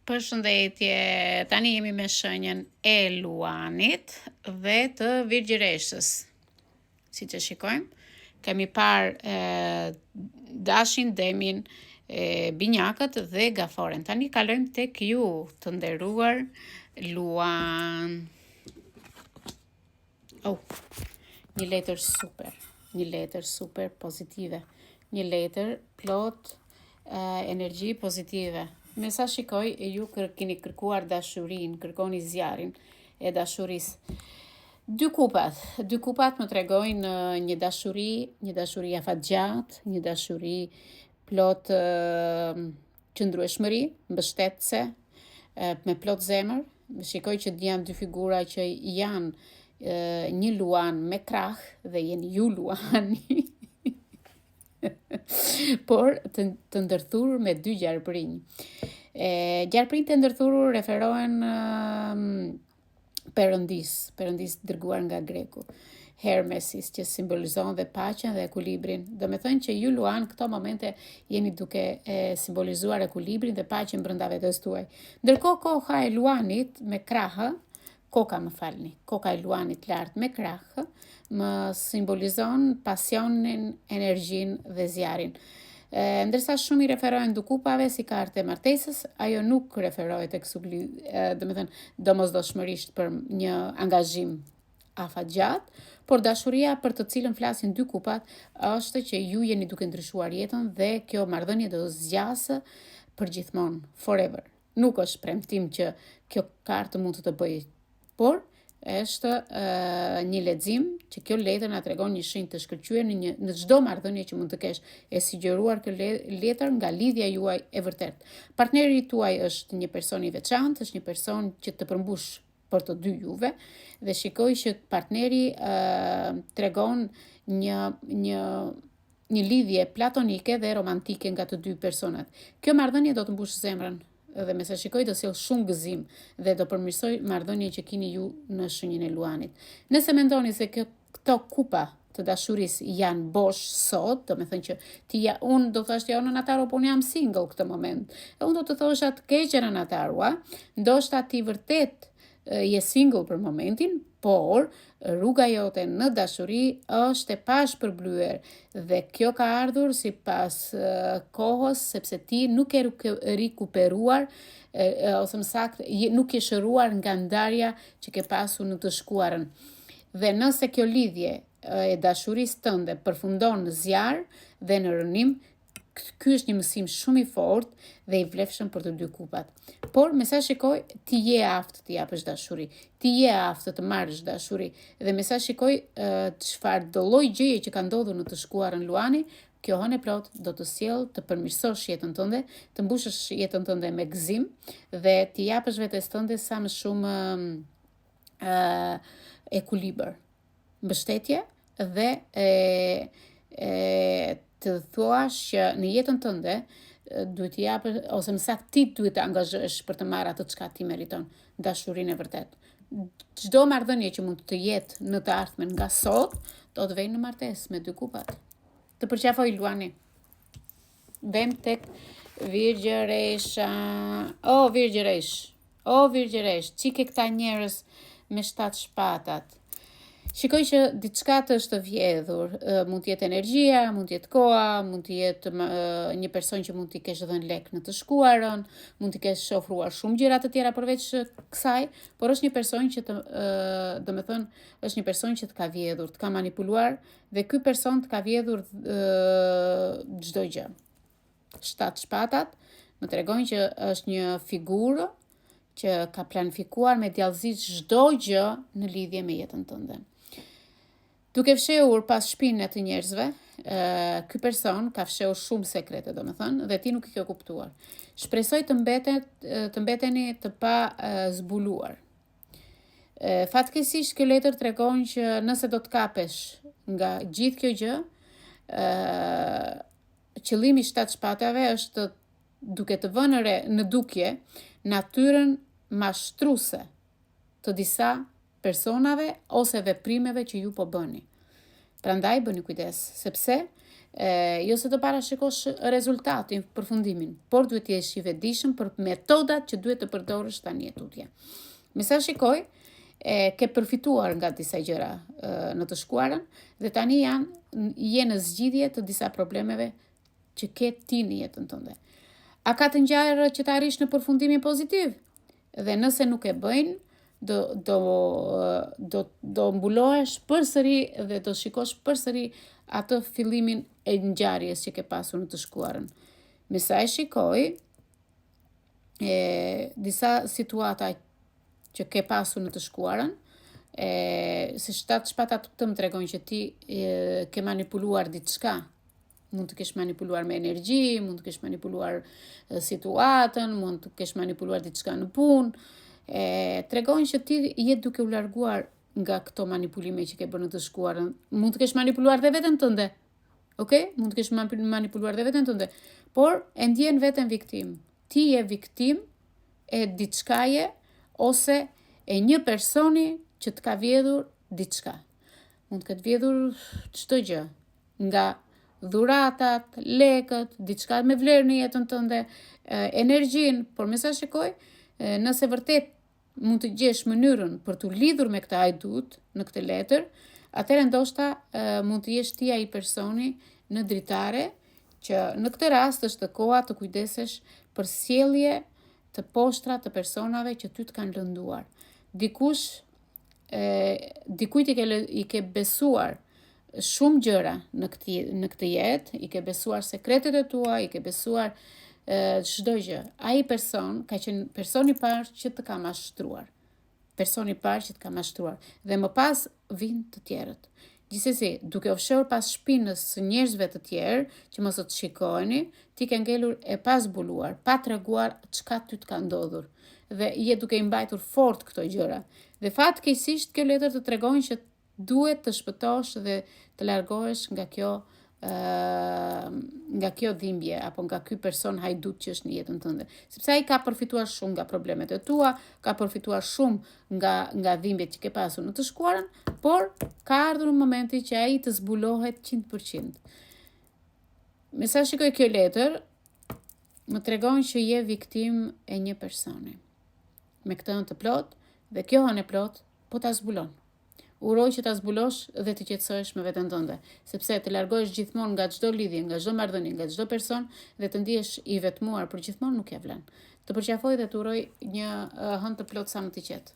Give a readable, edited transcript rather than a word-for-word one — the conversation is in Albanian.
Përshëndetje, tani jemi me shenjën e Luanit dhe të Virgjëreshës. Si që shikojmë, kemi parë Dashin, Demin, Binjakët dhe Gaforen. Tani kalojmë tek ju, të nderuar Luan. Një letër super pozitive. Një letër plot energji pozitive. Me sa shikoj, ju keni kërkuar dashurin, kërkoni zjarin e dashurisë. Dy kupat më tregojnë një dashuri afatgjat, një dashuri plot qëndrueshmëri, mbështetëse, me plot zemër. Shikoj që janë dy figura që janë një luan me krah dhe jeni ju luani. Por të ndërthurur me dy gjarprinj. Gjarprinj të ndërthurur referohen Perëndis dërguar nga Greku, Hermesis, që simbolizon dhe paqen dhe ekuilibrin. Do me thënë që ju luan këto momente jeni duke simbolizuar ekuilibrin dhe paqen brenda vetes tuaj. Ndërkohë koka e luanit me krahë, koka e luanit lart me krahë më simbolizon pasionin, energjinë dhe zjarin. Ndërsa shumë i referohen dy kupave si kartë e martesës, ajo nuk referohet domosdoshmërisht për një angazhim afatgjat, por dashuria për të cilën flasin dy kupat është që ju jeni duke ndryshuar jetën dhe kjo marrëdhënie do zgjasë përgjithmonë, forever. Nuk është premtim që kjo kartë mund të bëjë, por është një lexim që kjo letër na tregon një shenjë të shkëlqyer në çdo marrëdhënie që mund të kesh, e sugjeruar kjo letër nga lidhja juaj e vërtet. Partneri tuaj është një person i veçantë, është një person që të përmbush për të dy juve dhe shikoj që partneri tregon një lidhje platonike dhe romantike nga të dy personat. Kjo marrëdhënie do të mbush zemrën dhe me sa shikoj do sjell shumë gëzim dhe do përmirësoj marrëdhënien që keni ju në shenjën e luanit. Nëse mendoni se këto kupa të dashurisë janë bosh sot, do me thënë që unë do thashtë ja nënataru, po unë jam single këtë moment. E unë do të thosha të keqe nënatarua, ndoshta ti vërtet je single për momentin, por rruga jote në dashuri është e pashpërblyer dhe kjo ka ardhur sipas kohës, sepse ti nuk e rikuperuar ose më saktë nuk je shëruar nga ndarja që ke pasur në të shkuarën. Dhe nëse kjo lidhje e dashurisë tënde përfundon në zjarr dhe në rënim, ky është një mësim shumë i fortë dhe i vlefshëm për të dy kupat. Por me sa shikoj, ti je aftë të japësh dashuri, ti je aftë të marrësh dashuri dhe me sa shikoj çfarë do lloj gjëje që ka ndodhur në të shkuarën luani, kjo hënë plot do të sjellë të përmirësosh jetën tënde, të mbushësh jetën tënde me gëzim dhe të japësh vetes tënde sa më shumë ekuilibër, mbështetje dhe të thuash që në jetën tënde duhet të japësh ose më saktë ti duhet të angazhohesh për të marrë atë çka ti meriton, dashurinë e vërtet. Çdo marrëdhënie që mund të jetë në të ardhmen nga sot, do të vejë në martesë me dy kupat. Të përqafoj luani. Vem tek Virgjëresha. Virgjëresh, çike këta njerëz me 7 shpatat. Shikoj që diçka të është vjedhur, mund të jetë energjia, mund të jetë koha, mund të jetë një person që mund t'i kesh dhënë lek në të shkuarën, mund t'i kesh ofruar shumë gjëra të tjera përveç kësaj, por është një person që është një person që të ka vjedhur, të ka manipuluar dhe ky person të ka vjedhur çdo gjë. 7 shpatat më tregojnë që është një figurë që ka planifikuar me djallëzisht çdo gjë në lidhje me jetën tënde. Duke fshehur pas shpinën e të njerëzve, ky person ka fshehur shumë sekrete, domethënë, dhe ti nuk i ke kuptuar. Shpresoj të mbeteni të pa zbuluar. Fatkeqësisht kjo letër tregon që nëse do të kapesh nga gjithë kjo gjë, qëllimi i 7 shpatave është duke të vënë re në dukje natyrën mashtruese të disa personave ose veprimeve që ju po bëni. Prandaj bëni kujdes, sepse Jo se të parashikosh rezultatin, përfundimin, por duhet të jesh i vetëdijshëm për metodat që duhet të përdorësh tani e tutje. Me sa shikoj, ke përfituar nga disa gjëra në të shkuarën dhe tani je në zgjidhje të disa problemeve që ke ti në jetën tënde. A ka të ngjarë që të arrish në përfundimin pozitiv? Dhe nëse nuk e bëjnë, do mbulohesh përsëri dhe do shikosh përsëri atë fillimin e ngjarjes që ke pasur në të shkuarën. Me sa e shikoj, disa situata që ke pasur në të shkuarën, se shpatat të më tregojnë që ti ke manipuluar diçka. Mund të kesh manipuluar me energji, mund të kesh manipuluar situatën, mund të kesh manipuluar diçka në punë. Tregojnë që ti je duke u larguar nga këto manipulime që ke bërë në të shkuarën. Mund të kesh manipuluar dhe veten tënde. Okay? Mund të kesh manipuluar dhe veten tënde, por e ndjen veten viktim. Ti je viktim e diçkaje ose e një personi që të ka vjedhur diçka. Mund të ketë vjedhur çdo gjë, nga dhuratat, lekët, diçka me vlerë në jetën tënde, energjinë, por me sa shikoj, nëse vërtet mund të gjesh mënyrën për të lidhur me këtë hajdut në këtë letër, atëherë ndoshta mund të jesh ti ai personi në dritare që në këtë rast është koha të kujdesesh për sjellje të poshtra të personave që ty të kanë lënduar. Dikujt i ke besuar shumë gjëra në këtë jetë, i ke besuar sekretet e tua, i ke besuar çdo gjë. Ai person ka qenë personi i parë që të ka mashtruar. Dhe më pas vijnë të tjerët. Gjithsesi, duke u fshehur pas shpinës së njerëzve të tjerë që mos të shikojnë, ti ke ngelur e pa zbuluar, pa treguar çka ty të ka ndodhur dhe je duke i mbajtur fort këto gjëra. Dhe fatkeqësisht kjo letër të tregon që duhet të shpëtosh dhe të largohesh nga kjo dhimbje apo nga ky person hajdut që është në jetën tënde. Sepse ai ka përfituar shumë nga problemet e tua, ka përfituar shumë nga dhimbjet që ke pasur në të shkuarën, por ka ardhur në momenti që ai të zbulohet 100%. Me sa shikoj kjo letër, më tregon që je viktim e një personi. Me këtë hënë të plot, dhe kjo hënë e plot po ta zbulon. Uroj që ta zbulosh dhe të qetësohesh me veten tënde, sepse të largohesh gjithmonë nga çdo lidhje, nga çdo marrëdhënie, nga çdo person dhe të ndihesh i vetmuar për gjithmonë nuk e vlen. Të përqafoj dhe të uroj një hënë të plot sa më të qetë.